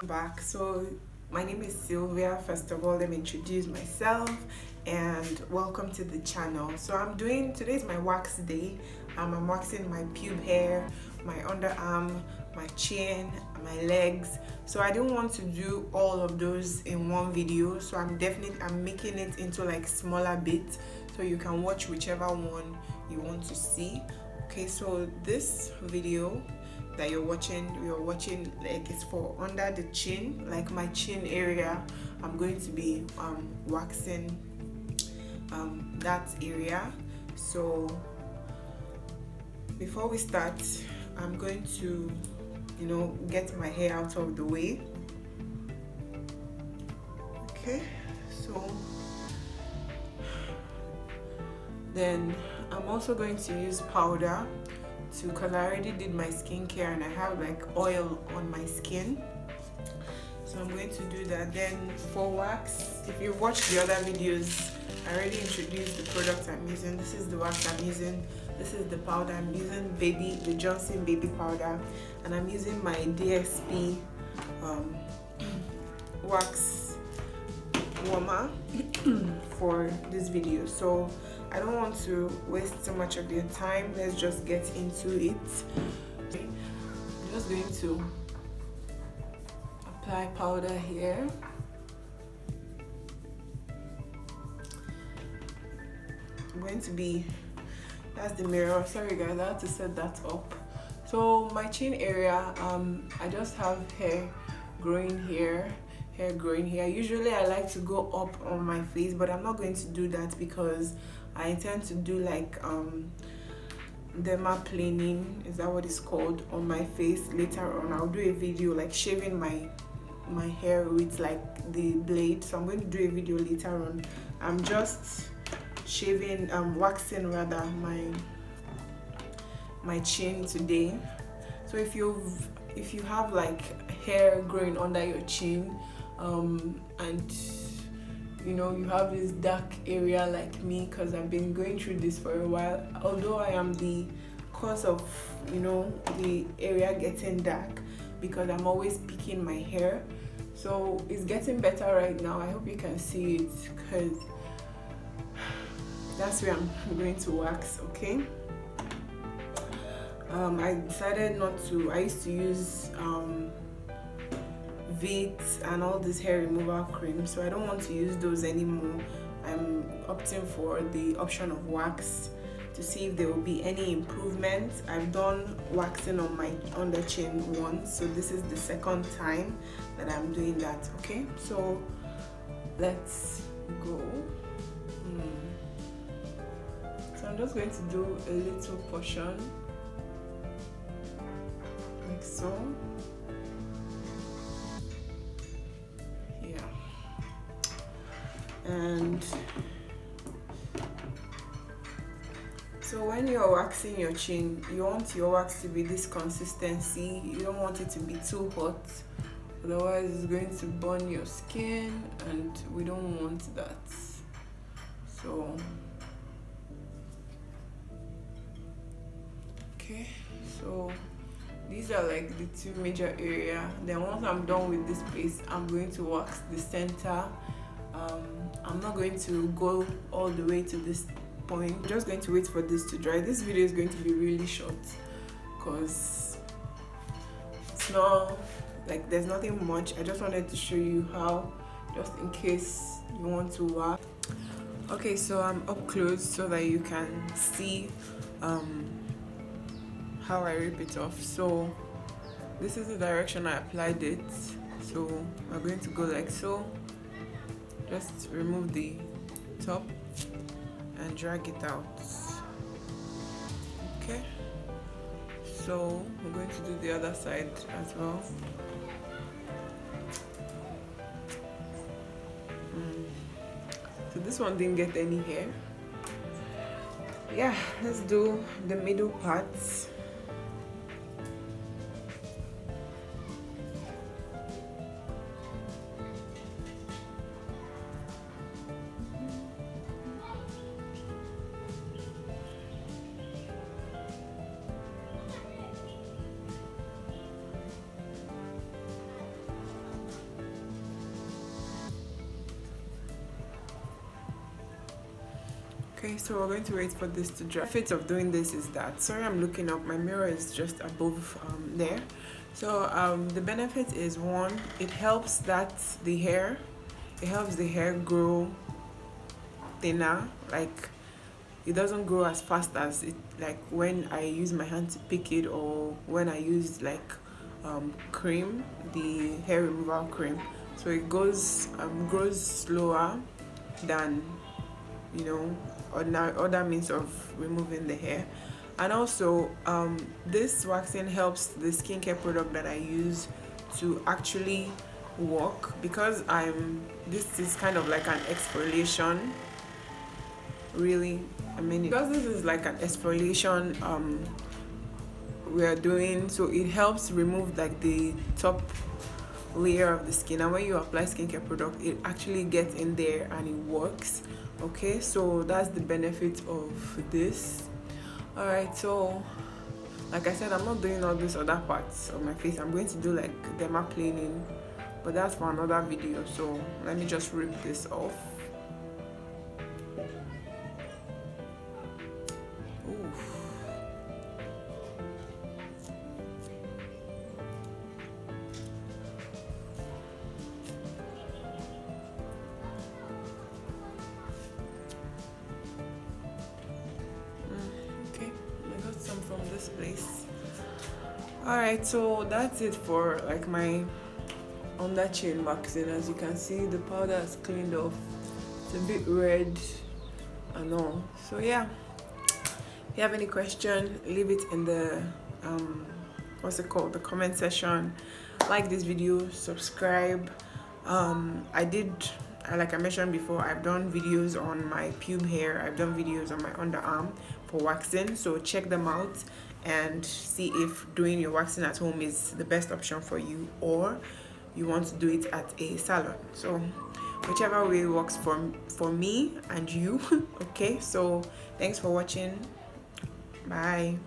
Back. So my name is Sylvia. First of all, let me introduce myself and welcome to the channel. So today's my wax day. I'm waxing my pube hair, my underarm, my chin, my legs. So I didn't want to do all of those in one video, so I'm making it into like smaller bits so you can watch whichever one you want to see. Okay, so this video that you're watching like it's for under the chin, like my chin area. I'm going to be waxing that area. So before we start, I'm going to get my hair out of the way. Okay, so then I'm also going to use powder because I already did my skincare and I have like oil on my skin, so I'm going to do that. Then for wax, if you've watched the other videos, I already introduced the product I'm using. This is the wax I'm using. This is the powder I'm using, the Johnson baby powder, and I'm using my DSP wax warmer for this video. So I don't want to waste so much of your time. Let's just get into it. I'm just going to apply powder here. I'm going to be, that's the mirror. Sorry guys, I had to set that up. So my chin area, I just have hair growing here. Usually I like to go up on my face, but I'm not going to do that because I intend to do like dermaplaning, is that what it's called, on my face later on. I'll do a video like shaving my hair with like the blade, so I'm going to do a video later on. I'm just waxing rather my chin today. So if you have like hair growing under your chin, and you have this dark area like me, because I've been going through this for a while, although I am the cause of the area getting dark because I'm always picking my hair. So it's getting better right now. I hope you can see it because that's where I'm going to wax. Okay, I decided not to. I used to use Vicks and all this hair removal cream, so I don't want to use those anymore. I'm opting for the option of wax to see if there will be any improvement. I've done waxing on my under chin once, so this is the second time that I'm doing that. Okay, so let's go. So I'm just going to do a little portion like so. And so when you're waxing your chin, you want your wax to be this consistency. You don't want it to be too hot, otherwise it's going to burn your skin and we don't want that. So okay, so these are like the two major areas. Then once I'm done with this place, I'm going to wax the center. I'm not going to go all the way to this point. I'm just going to wait for this to dry. This video is going to be really short because it's not like there's nothing much. I just wanted to show you how, just in case you want to wax. Okay, so I'm up close so that you can see how I rip it off. So this is the direction I applied it. So we're going to go like so. Just remove the top and drag it out. Okay, so we're going to do the other side as well. So this one didn't get any hair. Yeah, let's do the middle parts. Okay, so we're going to wait for this to dry. The benefit of doing this is that, sorry I'm looking up, my mirror is just above there. So the benefit is, one, it helps the hair grow thinner. Like, it doesn't grow as fast as it, like when I use my hand to pick it, or when I use like cream, the hair removal cream. So it grows slower than, you know, other means of removing the hair. And also this waxing helps the skincare product that I use to actually work, because this is kind of like an exfoliation, really. I mean, because this is like an exfoliation we are doing, so it helps remove like the top layer of the skin, and when you apply skincare product, it actually gets in there and it works. Okay, so that's the benefit of this. All right, so like I said, I'm not doing all these other parts of my face. I'm going to do like dermaplaning, but that's for another video. So let me just rip this off. From this place. All right, so that's it for like my under chin waxing. As you can see, the powder is cleaned off. It's a bit red and all. So yeah, if you have any question, leave it in the what's it called, the comment section. Like this video, subscribe. Like I mentioned before, I've done videos on my pube hair, I've done videos on my underarm for waxing, so check them out and see if doing your waxing at home is the best option for you, or you want to do it at a salon. So whichever way works for me and you. Okay, so thanks for watching. Bye.